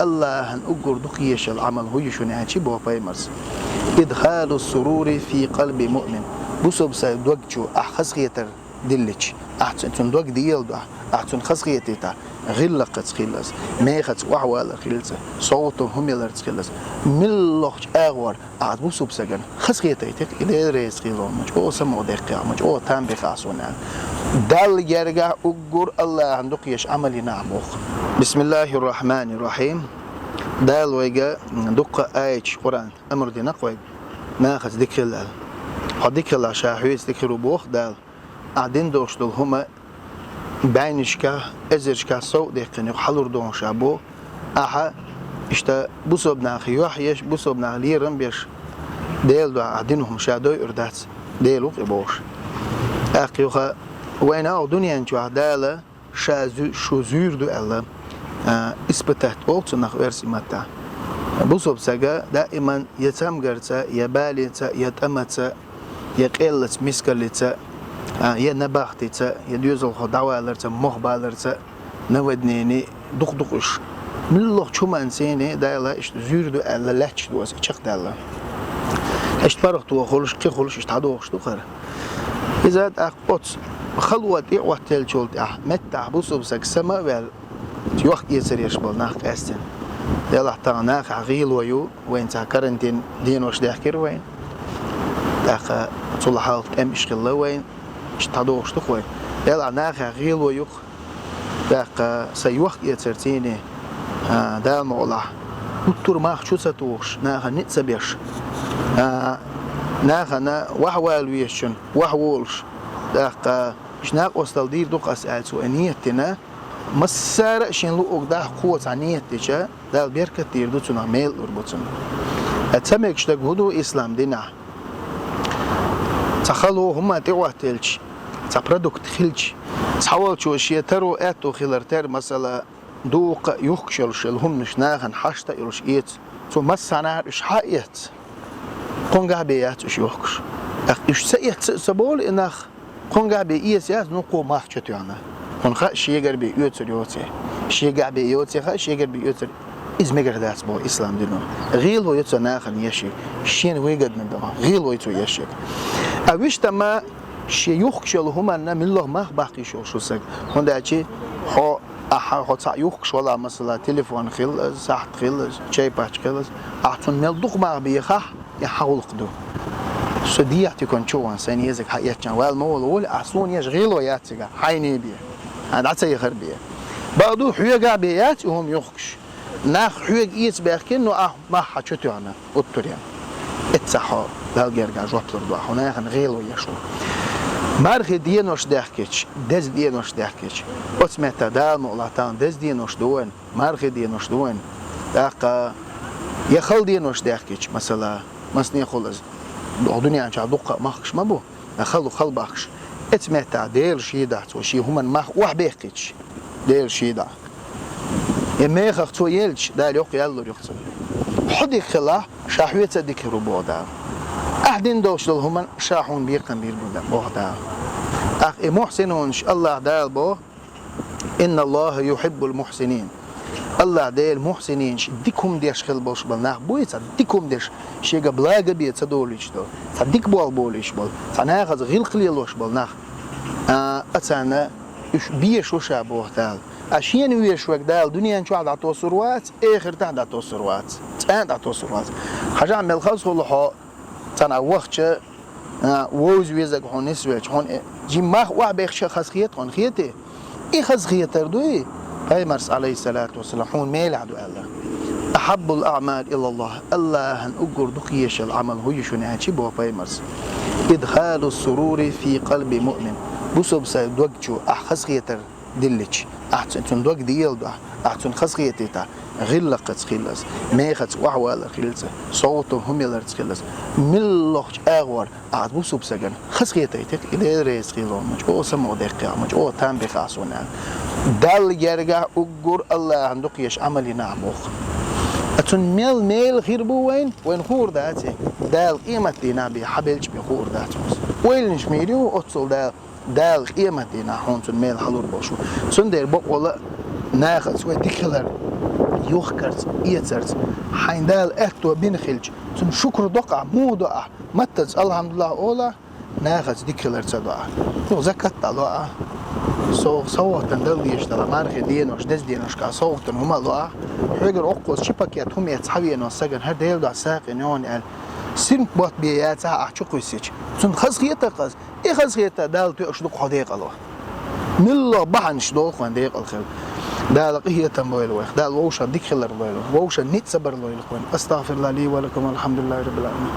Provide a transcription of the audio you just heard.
Allah'ın uğurduk yeşil amal huyuşunu açı bu paymars. İdhalu sururi fi kalbi mu'min. Bu sobsa dogcu ahkhasgiyeter dilliç. Ahçun dog diyeldu. Ahçun khasgiyetita. غلة قد خلص ميخت وحوالة خلص صوته هم يلر خلص ملوخ أغور عاد بوسوب سجن خسقيته يتك إلى رئيس خيلون مج أو سمو دقيقة مج أو تام بخاصونا دال يرجع أجور الله عندك يش عملي نعموخ بسم الله الرحمن الرحيم دال ويجا دقة آية قرآن أمر دي نقوي ما خد ذكر الله هذكر الله شاهيس ذكر بوخ دال عدين دوشتل هما بينشكا ازرشكا سو دقيقة حلور دون شابو أها işte bu sobna xiyah bu sobna liren bir del da adinhum şadoy urdat deluk iboş aqiyoha وين دنيا جو عدالة شزيردو الله إثبتت أولت نخ ورسمتا بوسوب سجا دائما يتم جرتا يبالتا يتأمتا يقلت مسكلتا ينبختتا يدوزل خدعوالرتا مخبالرتا نودنيني دقدقش من الله شو ما إنساني دايلا إيش زيردو الله لحش دوس إيش دايلا إيش فرق تو خلش كي خلش إيش تعدوش تو خير إذا أقبض خلوة وقت الجولد متى بوسوب سك سما وال وقت يصير يشبل ناق أستن يلا تاناق عقيل ويو وين تكرنتين دين وش دحكر وين داق صلحات أم إشكال وين اشتادوش تقوي يلا ناق عقيل ويو داق سيوقت يصير تيني دام الله بطور ما شو ستوش ناق نتسبيش ناقنا وحوال ويشون وحولش داق شناق وصل دير دوق أسأل سؤاليتنا مسار شين لو أقدر قوة عنيتها ده بيركة دير دوتنا ميل أربطنا أتسمع كشتاق هدو إسلام دينا تخلو هما تواتلش تبرودكت خلش تحاول شو شيء ترو أتو خلرتر مثلا دوق يخشلش الهم نشناهن حشتا يلش إيت ثم مسنا إيش حقيت قنقع بيات إيش يخش إيش سئت سبول إنخ قنقع بيات يات نقو ما حشتو أنا قنقع شيء بي يوتر يوتي شيء بي يوتي خا شيء بي يوتر إزمجر داس بو إسلام دينه غيل هو يوتر ناخن يشي شين ويجد من دما غيل هو يوتر يشي أويش تما شيء يخشل هما أن من الله ما باقي شو سك هندا شيء هو هو تاع يخش ولا مثلا تليفون خيل ساعة خيل شيء باش خيل أعطون مال دوق ما بيخا يحاول قدو سديعتي كون شو إنسان يزك حياتنا والمول أصلون يشغل وياتك حيني بيه هذا عتسي خربيه بعضو حيوجا بيات وهم يخش ناخ حيوج إيش بيحكي إنه ما حشتو أنا أطريان اتصحى بالجرجع جوابتر دوا هنا خن غيل ويشو مرخ دينوش دحكيش دز دينوش دحكيش أسمعت دال مولاتان دز دينوش دوين مرخ دينوش دوين دقة يخل دينوش دحكيش مثلا مسني خلص الدنيا عن دقة ماخش ما بو خل باخش اتمتع دير شي دعت وشي هما ما واحد بيحكيش دير شي دع يما يخطو يلش دال يوق يلا يخطو حدي خلا شاحوية ذكر بودا أحدين دوش هما شاحون بيقن بودا أخ محسن إن شاء الله دال بو إن الله يحب المحسنين الله ديل محسنين ديكم ديش خل بوش بالناخ بويت ديكم ديش شي قبلاغ بيت دوليش دو صديق بول بوليش بول صناغ غيل قليلوش بالناخ أتانا بيش وشا بوحتال أشين ويش وك دال دنيا شو عاد توسروات آخر تعد توسروات تعد توسروات حاجة عمل خاص هو لحا تنا وقت ووز ويزك هون نسويش هون جيم ما واحد بيخش خاصية هون خيته إيه خاصية تردوي پیامبر علیه الصلاة والسلام حون میل عدو الله أحب الأعمال إلى الله الله هن أجر دقيش العمل هو يشون هاتشي بوا پیامبر إدخال السرور في قلب مؤمن بوسوب سايد وجهه أحخص خيتر دلش أحسن دوج ديال ده أحسن خص خيتة غير قد خلص ما خد وحوال خلص صوته هم يلرت خلص ملوخ أغور عاد بوسوب سجن خص خيتة إلى رئيس خيلون مج أو سمو دقيقة مج أو تام بخاصونا دال يرجع أجر الله عندك يش عملي نعموخ أتون ميل خير بو وين خور داتي دال قيمة دينا بحبلش بخور داتي وين نشميريو أتصل دال قيمة دينا هون تون ميل حلور بوشو سندر بق ولا ناخذ سوى دكلر يوخكرت يترت حيندال اتو بين خلج تن شكر دقع مو دقع متز الحمد لله اولا ناخذ ديكلر تدعى تو زكت دعاء صوت تندل يشتغل مارخ دين وش دز دين وش كصوت هما دعاء حجر أقوس شبكة هم يتصحبي إنه سجن هذا يبدأ ساق إنه قال سين بوت بيات أحشق ويسيج تون خزخيته قز إيه خزخيته دال تأشدق حديق الله ملا بحن شدوق ونديق الخير دال قهية تنبوي الوقت دال ووشة ديك خلر بوي ووشة نيت صبر الله يلقون أستغفر الله لي ولكم الحمد لله رب العالمين.